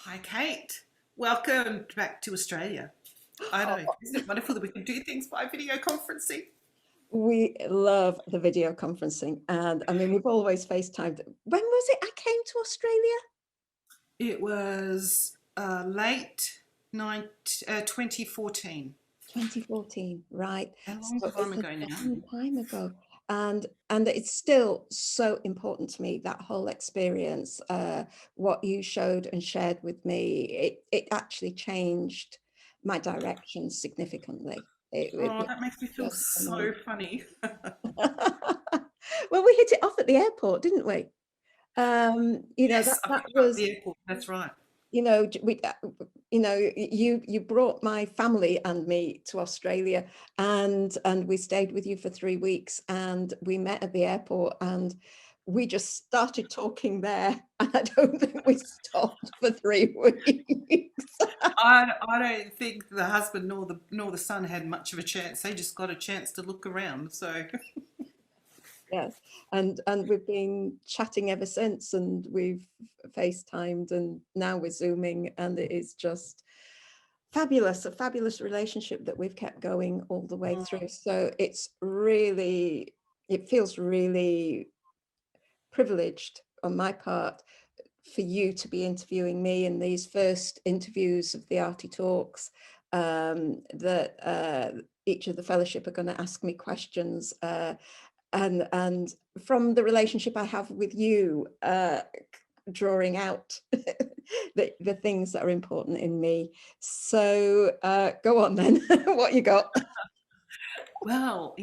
Hi, Kate. Welcome back to Australia. I know, isn't it wonderful that we can do things by video conferencing? We love the video conferencing, and I mean, we've always FaceTimed. When was it I came to Australia? It was late 2014, 2014, right? a long So time it's a ago now. long time ago, and it's still so important to me, that whole experience. What you showed and shared with me, it actually changed my direction significantly. It Oh, was that makes me feel just so amazing. funny. Well, we hit it off at the airport, didn't we? Yes, I That picked you up at was, the airport. That's right. you brought my family and me to Australia, and we stayed with you for 3 weeks, and we met at the airport, and we just started talking there. And I don't think we stopped for 3 weeks. I don't think the husband nor the son had much of a chance. They just got a chance to look around. So Yes, and we've been chatting ever since, and we've FaceTimed, and now we're Zooming, and it is just fabulous, a fabulous relationship that we've kept going all the way through. So it feels really privileged on my part for you to be interviewing me in these first interviews of the Arty Talks, that each of the fellowship are going to ask me questions, and from the relationship I have with you, drawing out the things that are important in me. So go on then. What you got? well,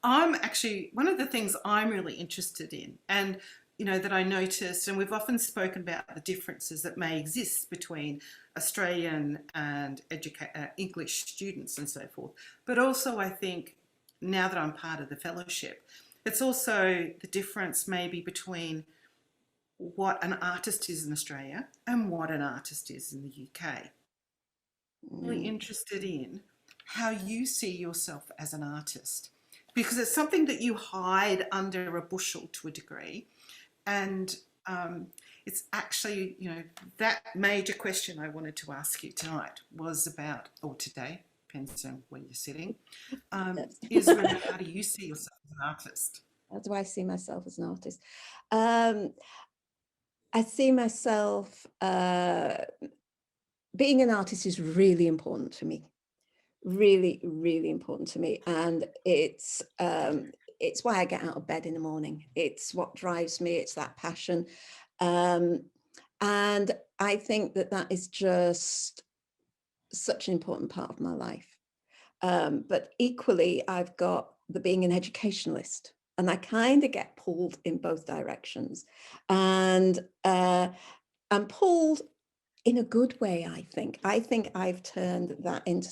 I'm actually one of the things I'm really interested in, and that I noticed, and we've often spoken about the differences that may exist between Australian and English students and so forth. But also, I think now that I'm part of the fellowship, it's also the difference maybe between what an artist is in Australia and what an artist is in the UK. Really Mm, interested in how you see yourself as an artist, because it's something that you hide under a bushel to a degree. And it's actually, that major question I wanted to ask you tonight was about, or today, depends on where you're sitting, yes. is really how do you see yourself as an artist? How do I see myself as an artist? Um, I see myself, being an artist is really important to me. Really, really important to me. And it's why I get out of bed in the morning. It's what drives me. It's that passion. Um, and I think that that is just such an important part of my life. But equally, I've got the being an educationalist, and I kind of get pulled in both directions. And I'm pulled in a good way, I think. I think I've turned that into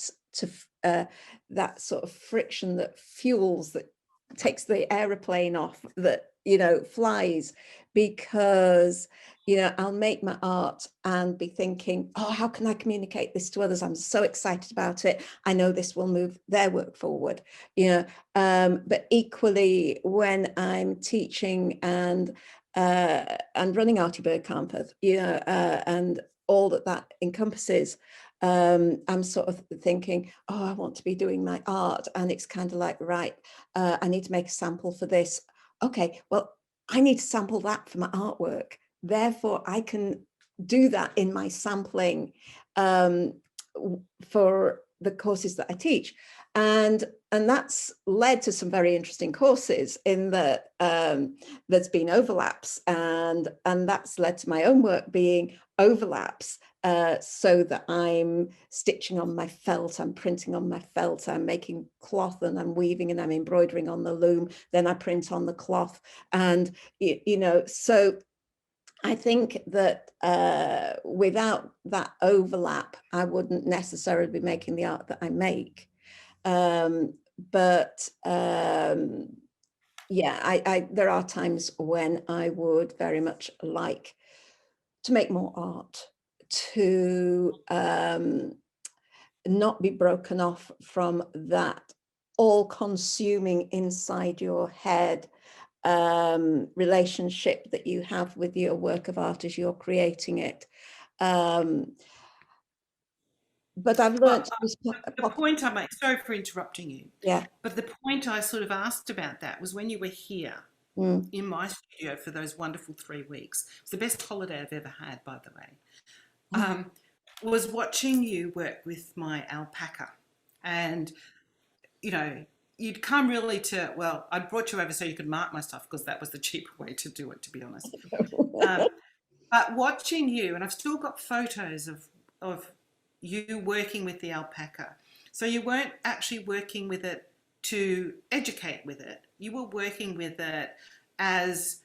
that sort of friction that fuels, that takes the aeroplane off, that flies, because I'll make my art and be thinking, oh, how can I communicate this to others? I'm so excited about it. I know this will move their work forward. But equally, when I'm teaching and running Artybird Carnforth, and all that that encompasses, I'm sort of thinking, oh, I want to be doing my art, and it's kind of like, right, I need to make a sample for this. Okay, well, I need to sample that for my artwork. Therefore, I can do that in my sampling, um, for the courses that I teach. And that's led to some very interesting courses, in that there's been overlaps, and that's led to my own work being overlaps, so that I'm stitching on my felt, I'm printing on my felt, I'm making cloth, and I'm weaving, and I'm embroidering on the loom, then I print on the cloth. And so I think that without that overlap, I wouldn't necessarily be making the art that I make. Um, but yeah, there are times when I would very much like to make more art, to not be broken off from that all-consuming inside your head relationship that you have with your work of art as you're creating it. But I've learned Well, to the point I make, sorry for interrupting you, yeah. but the point I sort of asked about that was when you were here Mm. in my studio for those wonderful 3 weeks. It's the best holiday I've ever had, by the way. Was watching you work with my alpaca. And, you know, you'd come really to, well, I brought you over so you could mark my stuff because that was the cheaper way to do it, to be honest. But watching you, and I've still got photos of you working with the alpaca. So you weren't actually working with it to educate with it. You were working with it as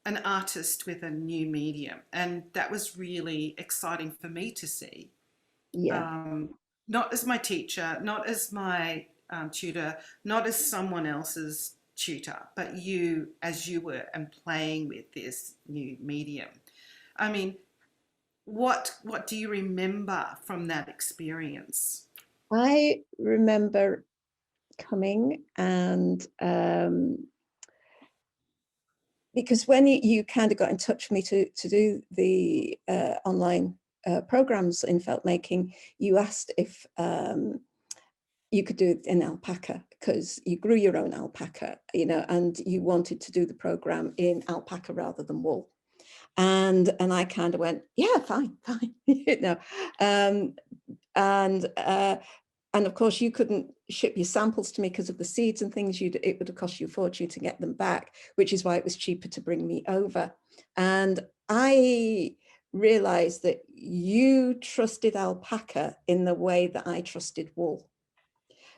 an artist with a new medium. And that was really exciting for me to see. Yeah. Um, not as my teacher, not as my tutor, not as someone else's tutor, but you as you were and playing with this new medium. I mean, what do you remember from that experience? I remember coming and because when you kind of got in touch with me to do the online programs in felt making, you asked if you could do it in alpaca because you grew your own alpaca, you know, and you wanted to do the program in alpaca rather than wool. And I kind of went, yeah, fine, you know, and of course you couldn't ship your samples to me because of the seeds and things. It would have cost you a fortune to get them back, which is why it was cheaper to bring me over. And I realized that you trusted alpaca in the way that I trusted wool.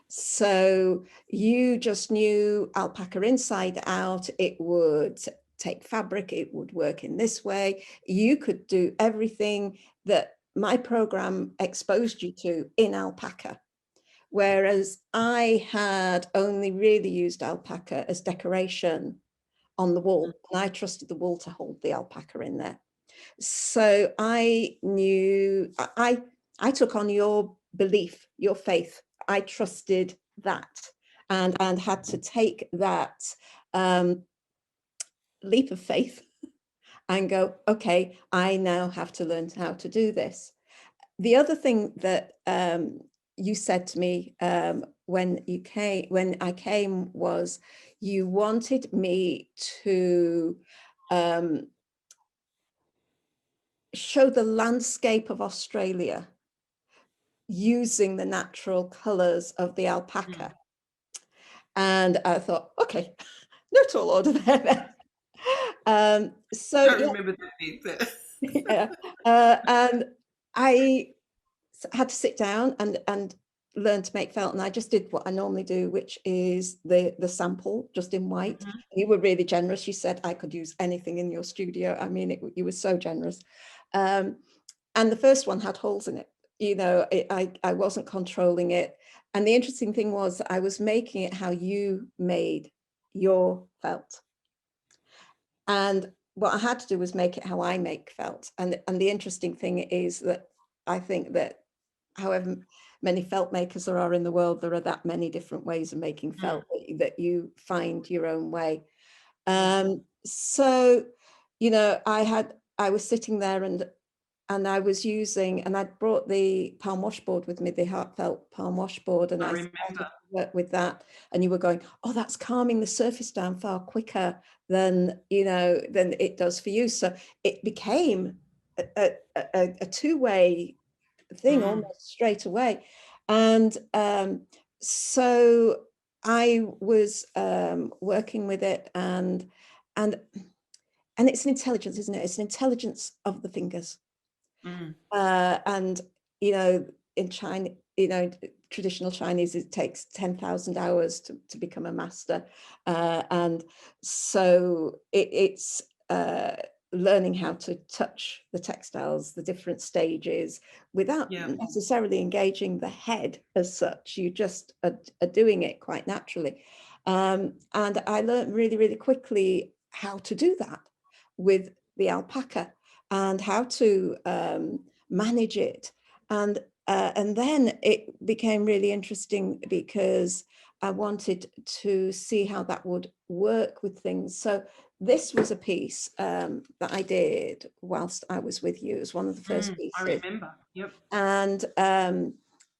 So you just knew alpaca inside out. It would take fabric, it would work in this way. You could do everything that my program exposed you to in alpaca. Whereas I had only really used alpaca as decoration on the wool, and I trusted the wool to hold the alpaca in there. So I knew, I took on your belief, your faith. I trusted that and had to take that leap of faith and go, okay, I now have to learn how to do this. The other thing that you said to me when I came was you wanted me to show the landscape of Australia using the natural colors of the alpaca. And I thought, okay, no tall order there. I So don't remember that bit, but yeah, and I had to sit down and learn to make felt, and I just did what I normally do, which is the sample just in white. You were really generous. You said I could use anything in your studio. I mean, you were so generous. And the first one had holes in it. You know, I wasn't controlling it. And the interesting thing was I was making it how you made your felt. And what I had to do was make it how I make felt. And the interesting thing is that I think that however many felt makers there are in the world, there are that many different ways of making felt that you find your own way. So, you know, I was sitting there and I was using, and I'd brought the palm washboard with me, the heartfelt palm washboard, and I I started to remember. work with that. And you were going, oh, that's calming the surface down far quicker than, you know, than it does for you. So it became a two-way thing almost straight away. And so I was working with it and it's an intelligence, isn't it? It's an intelligence of the fingers. And, you know, in China, you know, traditional Chinese, it takes 10,000 hours to become a master. And so it's learning how to touch the textiles, the different stages, without necessarily engaging the head as such. You just are doing it quite naturally. And I learned really, really quickly how to do that with the alpaca and how to manage it. And then it became really interesting because I wanted to see how that would work with things. So this was a piece that I did whilst I was with you. It was one of the first I pieces. remember. Yep.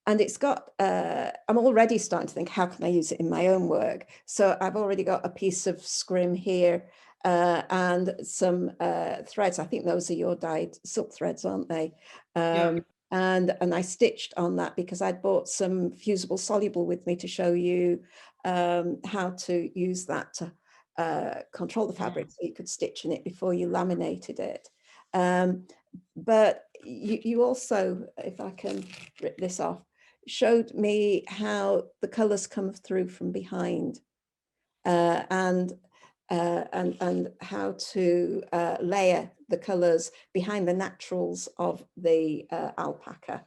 And it's got, I'm already starting to think, how can I use it in my own work? So I've already got a piece of scrim here and some threads. I think those are your dyed silk threads, aren't they? Yeah. And I stitched on that because I'd bought some fusible soluble with me to show you how to use that to control the fabric, so you could stitch in it before you laminated it. But you also, if I can rip this off, showed me how the colors come through from behind and how to layer the colors behind the naturals of the alpaca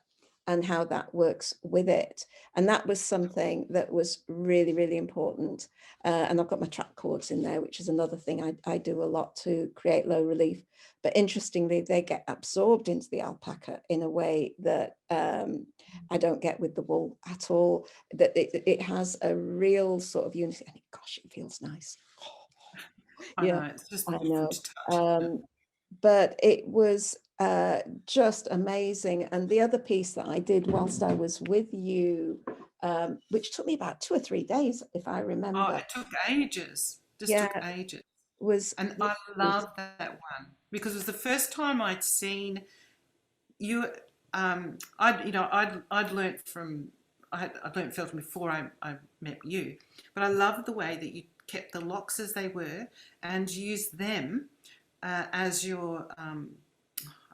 and how that works with it. And that was something that was really, really important. And I've got my track cords in there, which is another thing I do a lot to create low relief. But interestingly, they get absorbed into the alpaca in a way that I don't get with the wool at all. That it has a real sort of unity. And gosh, it feels nice. I Yeah, know. It's just I wonderful know. to touch. But it was just amazing. And the other piece that I did whilst I was with you, which took me about 2 or 3 days, if I Oh, remember. it took ages. Just took Yeah, ages. was And this I piece. love that one because it was the first time I'd seen you. I'd learnt from I'd learnt felting before I met you, but I loved the way that you kept the locks as they were and used them as your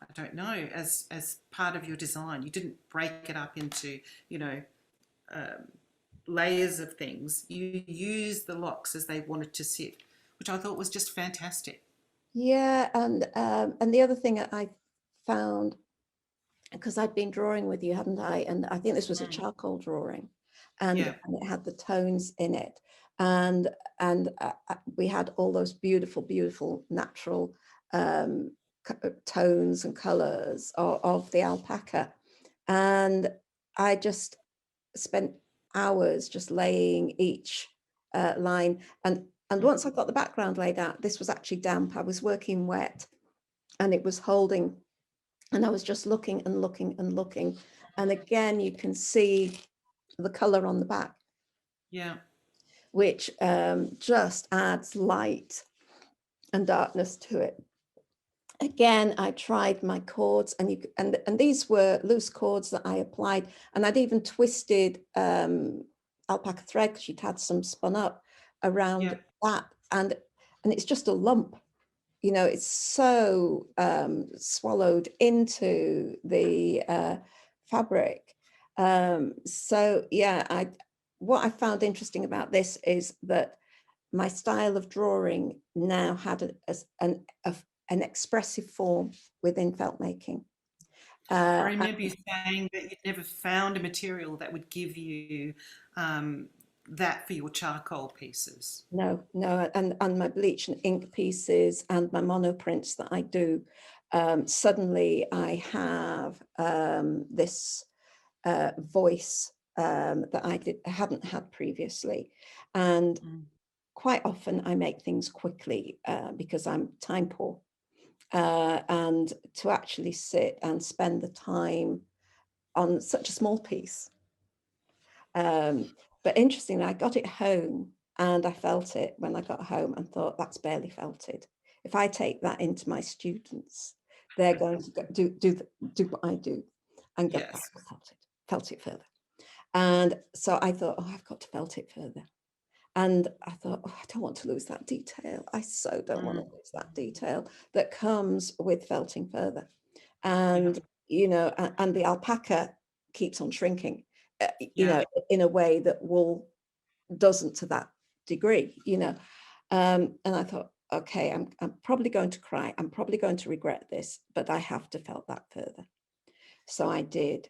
I don't know, as part of your design. You didn't break it up into, you know, um, layers of things. You used the locks as they wanted to sit, which I thought was just fantastic. Yeah, and the other thing that I found, because I'd been drawing with you, hadn't I? And I think this was a Mm. charcoal drawing, Yeah, and it had the tones in it, and we had all those beautiful, beautiful natural tones and colors of the alpaca, and I just spent hours just laying each line, and once I got the background laid out, this was actually damp. I was working wet, and it was holding. And I was just looking and looking and looking. And again, you can see the color on the back, yeah. which just adds light and darkness to it. Again, I tried my cords, and these were loose cords that I applied, and I'd even twisted alpaca thread because she'd had some spun up Yeah. around that, and it's just a lump. You know, it's so swallowed into the fabric. So yeah, what I found interesting about this is that my style of drawing now had an expressive form within felt making. I Uh, remember you saying that you'd never found a material that would give you um, that for your charcoal pieces. no, no, and my bleach and ink pieces and my monoprints that I do, suddenly I have this voice that I hadn't had previously. And Mm. quite often I make things quickly because I'm time poor. And to actually sit and spend the time on such a small piece. But interestingly, I got it home and I felt it when I got home and thought, that's barely felted. If I take that into my students, they're going to do what I do and go, Yes. oh, felt it further. And so I thought, oh, I've got to felt it further. And I thought, oh, I don't want to lose that detail. I so don't want to Mm. lose that detail that comes with felting further. Yeah. And, you know, and the alpaca keeps on shrinking, you Yeah. know, in a way that wool doesn't to that degree, you know. And I thought, okay, I'm probably going to cry. I'm probably going to regret this, but I have to felt that further. So I did.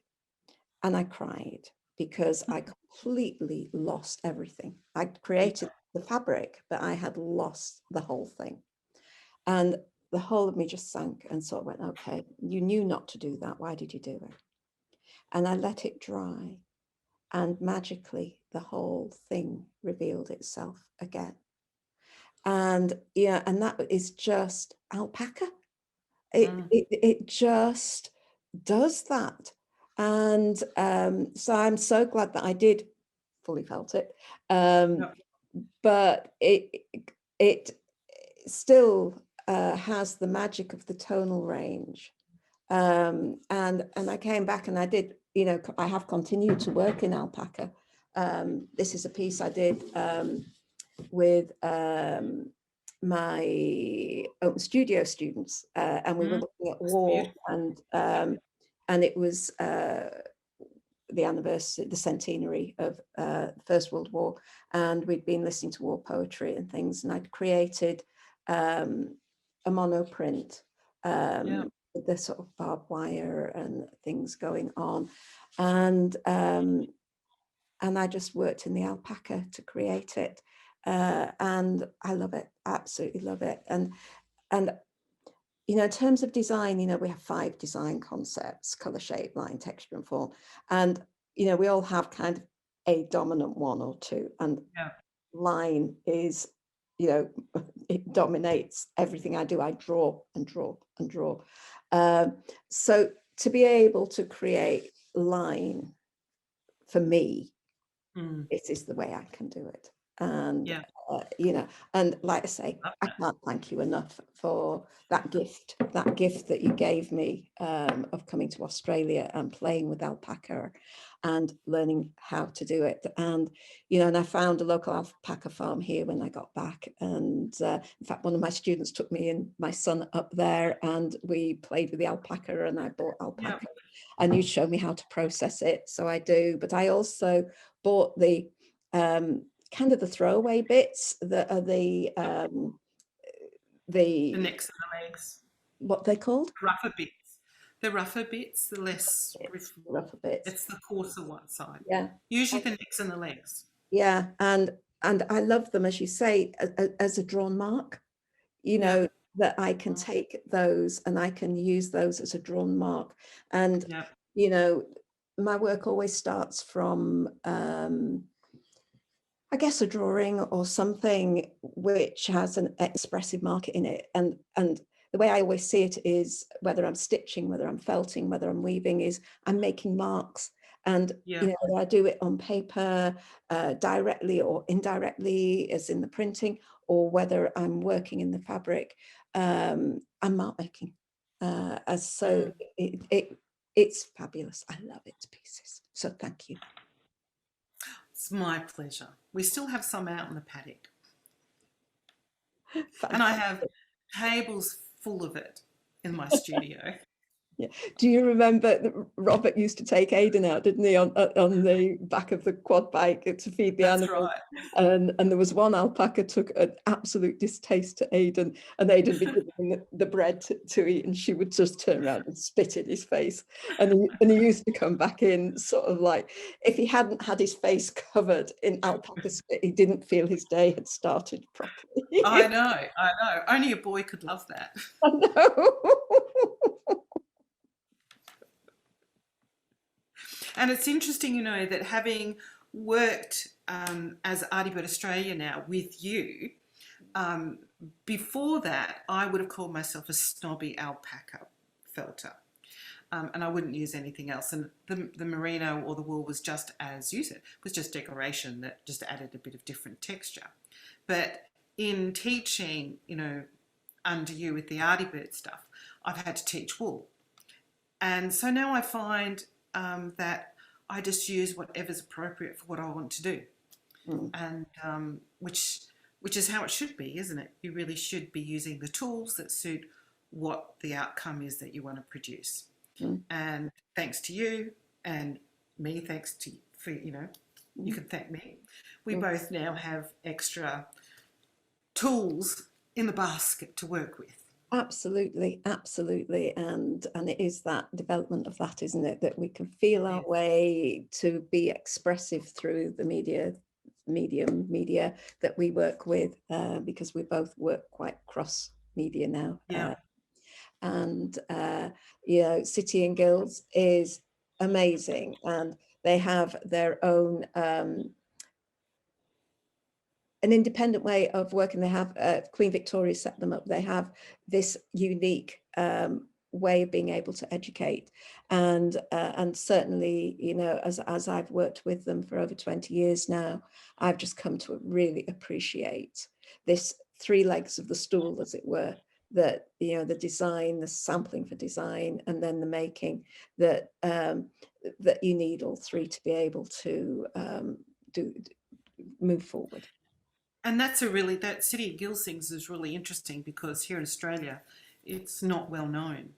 And I cried because I completely lost everything. I'd Yeah. created the fabric, but I had lost the whole thing. And the whole of me just sank and sort of went, okay, you knew not to do that. Why did you do it? And I let it dry. And magically, the whole thing revealed itself again. And yeah, and that is just alpaca. Mm. It just does that. And so I'm so glad that I did fully felt it. Yep. But it still has the magic of the tonal range. And I came back and I did, you know, I have continued to work in alpaca. This is a piece I did with my open studio students, and we were looking at That's war, beautiful. and it was the anniversary, the centenary of the First World War, and we'd been listening to war poetry and things, and I'd created a monoprint Yeah. with the sort of barbed wire and things going on, and I just worked in the alpaca to create it, and I love it, absolutely love it. And you know, in terms of design, you know, we have 5 design concepts: color, shape, line, texture, and form. And you know, we all have kind of a dominant one or two, and Yeah. line is, you know, it dominates everything I do. I draw and draw and draw. So to be able to create line, for me, Mm. it is the way I can do it. And Yeah. you know, and like I say, Love I that. can't thank you enough for that gift that you gave me, of coming to Australia and playing with alpaca and learning how to do it. And you know, and I found a local alpaca farm here when I got back, and in fact one of my students took me and my son up there, and we played with the alpaca, and I bought Yeah. alpaca, and you showed me how to process it, so I do. But I also bought the kind of the throwaway bits that are The the necks and the legs. what they called Rougher bits. The rougher bits, the less bits, rougher bits. it's the coarser one side. Yeah, Usually the necks and the legs. yeah, and I love them, as you say, as a drawn mark. You Yeah. know, that I can take those and I can use those as a drawn mark. And Yeah. you know, my work always starts from I guess a drawing or something which has an expressive market in it. And the way I always see it is, whether I'm stitching, whether I'm felting, whether I'm weaving, is I'm making marks. And Yeah. you know, whether I do it on paper, directly or indirectly, as in the printing, or whether I'm working in the fabric, I'm mark making. As so Mm. it's fabulous. I love it to pieces. So thank you. It's my pleasure. We still have some out in the paddock, and I have Fantastic. tables full of it in my studio. Yeah. Do you remember that Robert used to take Aidan out, didn't he, on the back of the quad bike to feed the That's animals? right. And there was one alpaca took an absolute distaste to Aidan, and Aidan would be giving him the bread to eat, and she would just turn around and spit in his face. And he used to come back in sort of like, if he hadn't had his face covered in alpaca spit, he didn't feel his day had started properly. I know, I know. Only a boy could love that. I know. And it's interesting, you know, that having worked as Artybird Australia now with you, um, before that, I would have called myself a snobby alpaca felter. And I wouldn't use anything else. And the merino or the wool was just, as you said, was just decoration that just added a bit of different texture. But in teaching, you know, under you with the Artybird stuff, I've had to teach wool. And so now I find that I just use whatever's appropriate for what I want to do, Mm, and which is how it should be, isn't it? You really should be using the tools that suit what the outcome is that you want to produce. mm, And thanks to you and me, thanks to for you know, you mm, can thank me. We mm. both now have extra tools in the basket to work with. Absolutely, absolutely. And it is that development of that, isn't it? That we can feel our Yes. way to be expressive through the media that we work with, because we both work quite cross media now. Yeah. And you know, City and Guilds is amazing, and they have their own an independent way of working. They have Queen Victoria set them up. They have this unique way of being able to educate, and certainly, you know, as I've worked with them for over 20 years now, I've just come to really appreciate this three legs of the stool, as it were, that, you know, the design, the sampling for design, and then the making, that that you need all three to be able to move forward. And that's a really, that City of Guilds things is really interesting, because here in Australia, it's not well known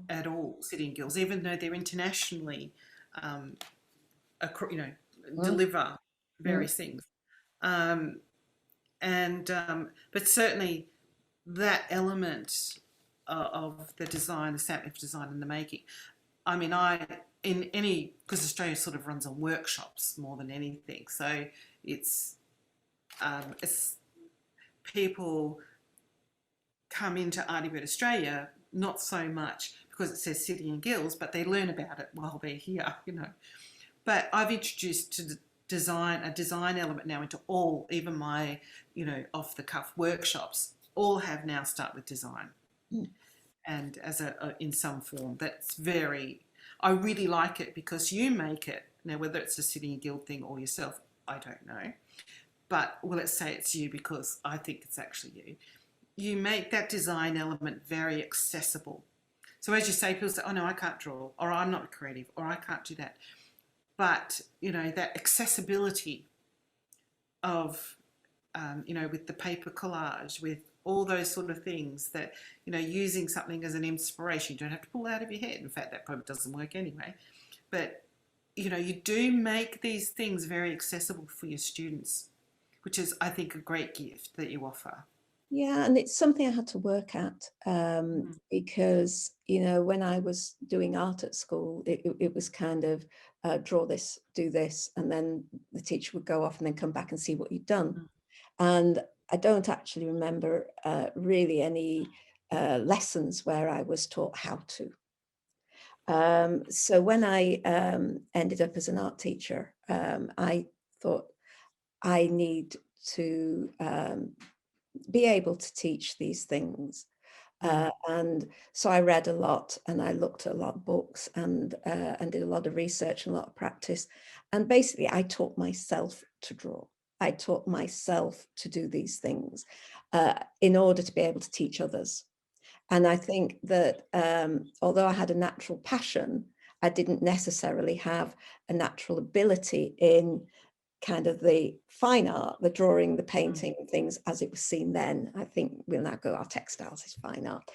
at all, City and Guilds, even though they're internationally, um, you know, Mm, deliver mm, various things. Um, but certainly that element of the design, the sampling of design and the making. I mean, because Australia sort of runs on workshops more than anything. So it's people come into Artybird Australia, not so much because it says City and Guilds, but they learn about it while they're here, you know. But I've introduced to a design element now into all, even my, you know, off the cuff workshops, all have now start with design, mm. and as in some form. I really like it, because you make it now, whether it's a City and Guild thing or yourself, I don't know. But well, let's say it's you, because I think it's actually you. You make that design element very accessible. So as you say, people say, "Oh no, I can't draw," or "I'm not creative," or "I can't do that." But you know, that accessibility of, you know, with the paper collage, with all those sort of things, that, you know, using something as an inspiration, you don't have to pull it out of your head. In fact, that probably doesn't work anyway. But you know, you do make these things very accessible for your students, which is, I think, a great gift that you offer. Yeah, and it's something I had to work at, Mm, because, you know, when I was doing art at school, it was kind of draw this, do this, and then the teacher would go off and then come back and see what you'd done. mm, And I don't actually remember really any lessons where I was taught how to. So when I ended up as an art teacher, I thought I need to be able to teach these things. mm, And so I read a lot, and I looked at a lot of books, and did a lot of research and a lot of practice. And basically, I taught myself to draw. I taught myself to do these things in order to be able to teach others. And I think that although I had a natural passion, I didn't necessarily have a natural ability in kind of the fine art, the drawing, the mm, painting, and things as it was seen then. I think we'll now go, our textiles is fine art.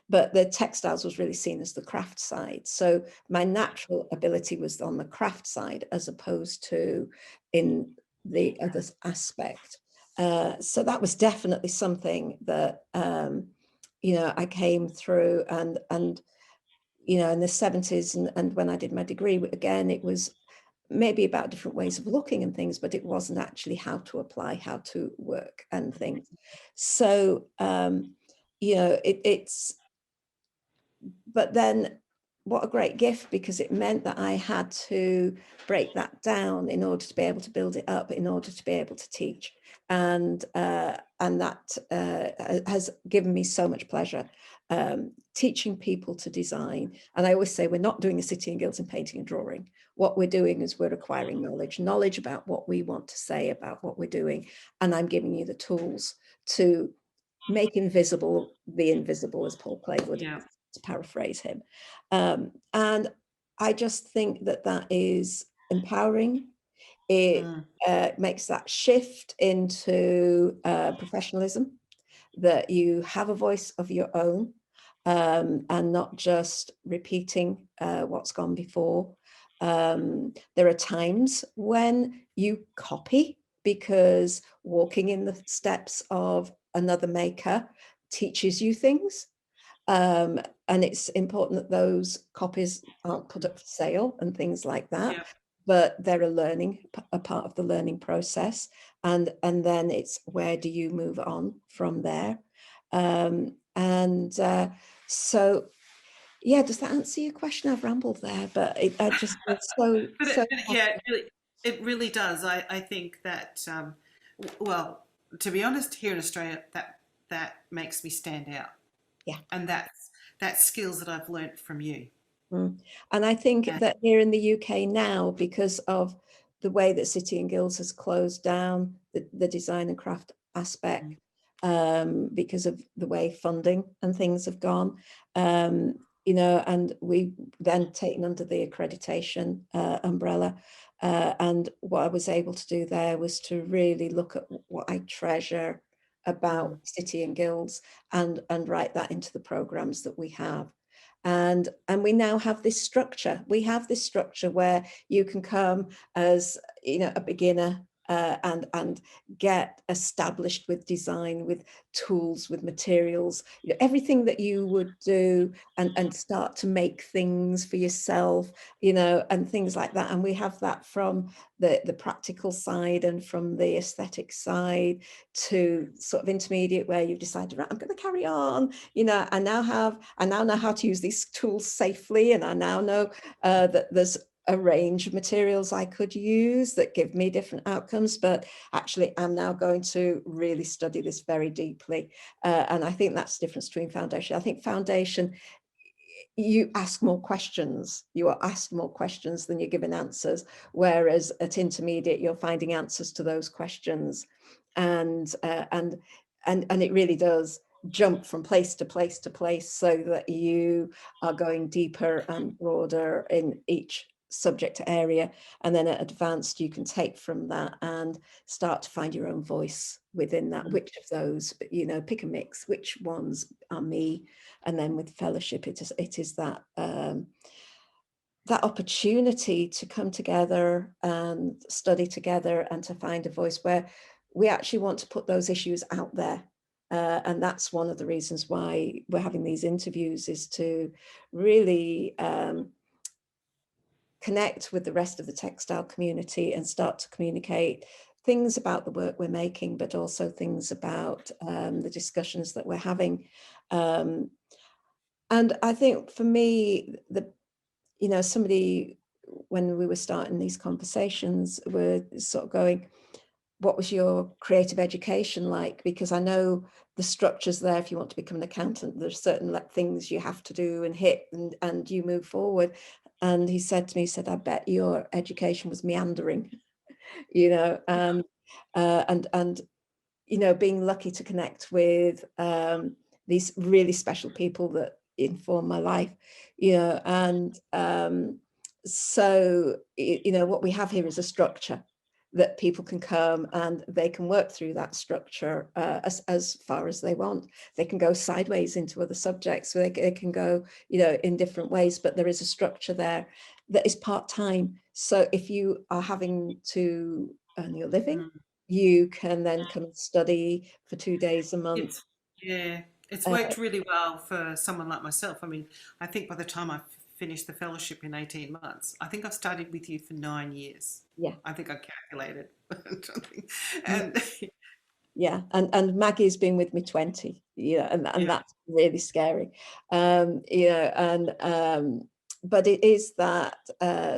But the textiles was really seen as the craft side. So my natural ability was on the craft side, as opposed to in the other aspect. So that was definitely something that, you know, I came through, and you know, in the 70s, and when I did my degree, again, it was maybe about different ways of looking and things, but it wasn't actually how to apply, how to work and things. So, you know, it's, but then what a great gift, because it meant that I had to break that down in order to be able to build it up, in order to be able to teach. And that has given me so much pleasure, teaching people to design. And I always say, we're not doing a City and Guilds in painting and drawing. What we're doing is we're acquiring knowledge about what we want to say about what we're doing. And I'm giving you the tools to make invisible the invisible, as Paul Clay would, yeah. to paraphrase him. And I just think that that is empowering. It Mm, makes that shift into professionalism, that you have a voice of your own, and not just repeating what's gone before. There are times when you copy, because walking in the steps of another maker teaches you things. Um, and it's important that those copies aren't put up for sale and things like that. yeah. But they're a part of the learning process. And then it's, where do you move on from there? And so, yeah, does that answer your question? I've rambled there, but I just feel so, But so yeah, it really does. I think that Well, to be honest, here in Australia, that makes me stand out, Yeah. and that's skills that I've learnt from you. Mm. And I think And that here in the UK now, because of the way that City and Guilds has closed down the design and craft aspect, because of the way funding and things have gone, you know, and we then taken under the accreditation umbrella. And what I was able to do there was to really look at what I treasure about City and Guilds and write that into the programs that we have. And we now have this structure. We have this structure where you can come as, you know, a beginner, and get established with design, with tools, with materials, you know, everything that you would do, and start to make things for yourself, you know, and things like that. And we have that from the practical side and from the aesthetic side to sort of intermediate, where you've decided, right, I'm going to carry on, you know, I now know how to use these tools safely, and I now know that there's a range of materials I could use that give me different outcomes, but actually I'm now going to really study this very deeply. And I think that's the difference between foundation. I think foundation, you ask more questions, you are asked more questions than you're given answers, whereas at intermediate you're finding answers to those questions. And it really does jump from place to place to place, so that you are going deeper and broader in each subject area. And then at advanced, you can take from that and start to find your own voice within that. Which of those, you know, pick a mix, which ones are me. And then with fellowship, it is that that opportunity to come together and study together, and to find a voice where we actually want to put those issues out there. And that's one of the reasons why we're having these interviews, is to really connect with the rest of the textile community and start to communicate things about the work we're making, but also things about the discussions that we're having. And I think for me, you know, somebody, when we were starting these conversations, were sort of going, what was your creative education like? Because I know the structures there. If you want to become an accountant, there's certain things you have to do and hit, and you move forward. And he said to me, he said, I bet your education was meandering, you know, and you know, being lucky to connect with these really special people that inform my life, you know. And so, you know, what we have here is a structure that people can come and they can work through that structure as far as they want. They can go sideways into other subjects, so they can go, you know, in different ways, but there is a structure there that is part-time. So if you are having to earn your living, you can then come and study for 2 days a month. it's yeah, it's Uh, worked really well for someone like myself. I mean, I think by the time I finished the fellowship in 18 months, I think I've studied with you for 9 years. yeah, I think I calculated. And yeah, and Maggie's been with me 20, you know, and yeah, that's really scary, you know. And but it is that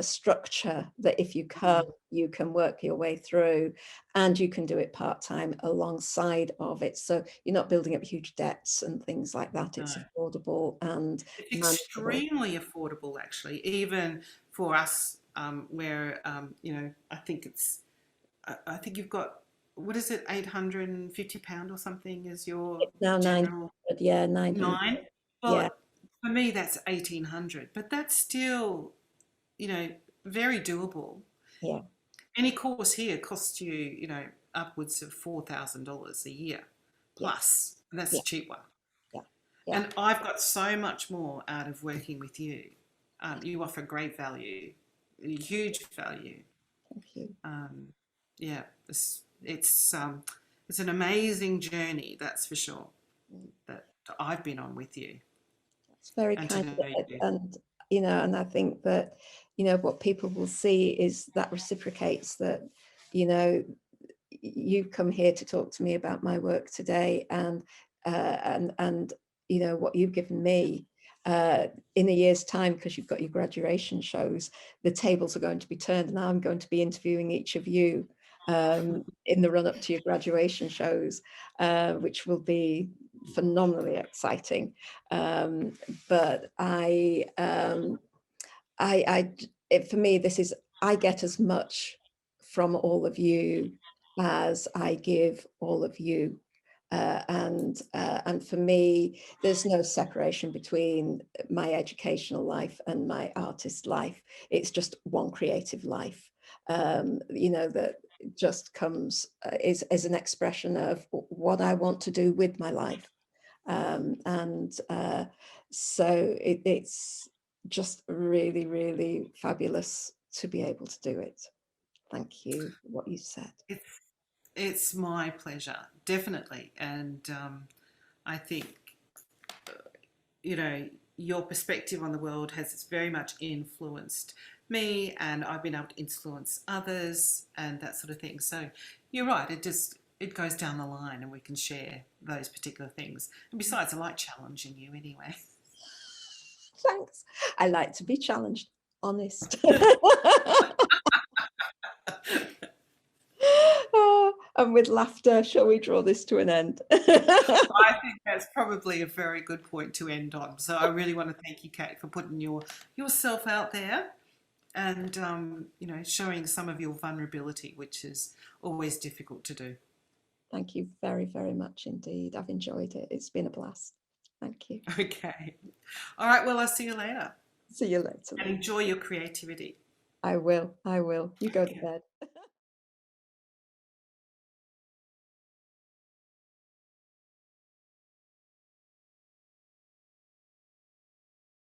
structure that if you come, you can work your way through, and you can do it part-time alongside of it, so you're not building up huge debts and things like that. no. It's affordable and It's manageable. extremely affordable, actually, even for us, where, you know, I think you've got, what is it, £850 or something is your It's now general 900, yeah, 900, nine? yeah, Well, for me, that's 1800, but that's still, you know, very doable. yeah, Any course here costs you, you know, upwards of $4,000 a year yeah, plus, and that's yeah, a cheap one. yeah, yeah. And I've got so much more out of working with you. You offer great value, huge value. Thank you. Um, yeah, it's an amazing journey, that's for sure, that I've been on with you, It's very and to kind. know you. And you know, and I think that, you know, what people will see is that reciprocates, that, you know, you come here to talk to me about my work today, and you know what you've given me. In a year's time, because you've got your graduation shows, the tables are going to be turned, and I'm going to be interviewing each of you, in the run up to your graduation shows, which will be phenomenally exciting. But for me, this is, I get as much from all of you as I give all of you. And for me, there's no separation between my educational life and my artist life. It's just one creative life, that just comes, is an expression of what I want to do with my life. And so it's just really, really fabulous to be able to do it. Thank you for what you said. It's it's my pleasure, definitely, and I think you know your perspective on the world has very much influenced me, and I've been able to influence others and that sort of thing. So you're right. It goes down the line, and we can share those particular things. And besides, I like challenging you anyway. Thanks. I like to be challenged, honest. Oh, and with laughter, shall we draw this to an end? I think that's probably a very good point to end on. So I really want to thank you, Kate, for putting yourself out there and showing some of your vulnerability, which is always difficult to do. Thank you very, very much indeed. I've enjoyed it. It's been a blast. Thank you. Okay. All right. Well, I'll see you later See you later. and enjoy your creativity. I will. You go to bed.